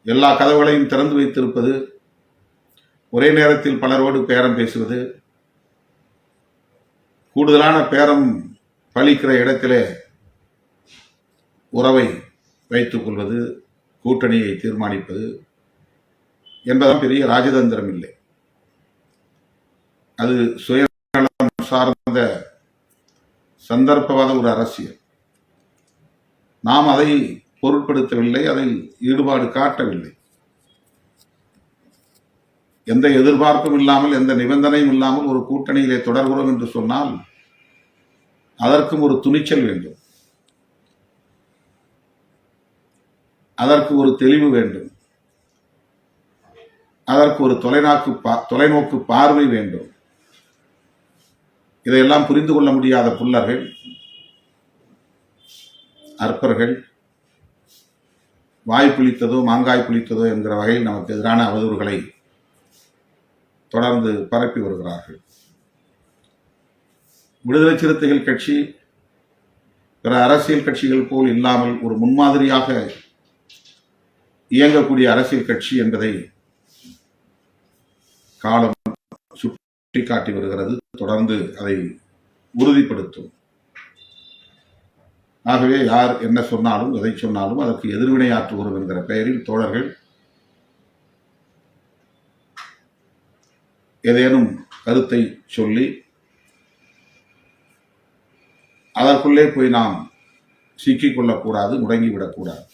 எல்லா கதவுகளையும் திறந்து வைத்திருப்பது, ஒரே நேரத்தில் பலரோடு பேரம் பேசுவது, கூடுதலான பேரம் பலிக்கிற இடத்திலே உறவை வைத்துக் கொள்வது, கூட்டணியை தீர்மானிப்பது என்பதும் பெரிய ராஜதந்திரம் இல்லை. அது சுயநலம் சார்ந்த சந்தர்ப்பவாத ஒரு அரசியல். நாம் அதை பொருட்படுத்தவில்லை, அதில் ஈடுபாடு காட்டவில்லை. எந்த எதிர்பார்ப்பும் இல்லாமல், எந்த நிபந்தனையும் இல்லாமல் ஒரு கூட்டணியிலே தொடர்கிறோம் என்று சொன்னால் அதற்கும் ஒரு துணிச்சல் வேண்டும், அதற்கு ஒரு தெளிவு வேண்டும், அதற்கு ஒரு தொலைநோக்கு பார்வை வேண்டும். இதையெல்லாம் புரிந்து கொள்ள முடியாத புல்லர்கள், அற்பர்கள், வாய் புளித்ததோ மாங்காய் புளித்ததோ என்கிற வகையில் நமக்கு எதிரான அவதூறுகளை தொடர்ந்து பரப்பி வருகிறார்கள். விடுதலை சிறுத்தைகள் கட்சி பிற அரசியல் கட்சிகள் போல் இல்லாமல் ஒரு முன்மாதிரியாக இயங்கக்கூடிய அரசியல் கட்சி என்பதை காலம் சுட்டிக்காட்டி வருகிறது, தொடர்ந்து அதை உறுதிப்படுத்தும். ஆகவே யார் என்ன சொன்னாலும் எதை சொன்னாலும் அதற்கு எதிர்வினையாற்றுகிறோம் என்கிற பெயரில் தோழர்கள் ஏதேனும் கருத்தை சொல்லி அதற்குள்ளே போய் நாம் சிக்கிக்கொள்ளக்கூடாது, முடங்கிவிடக்கூடாது.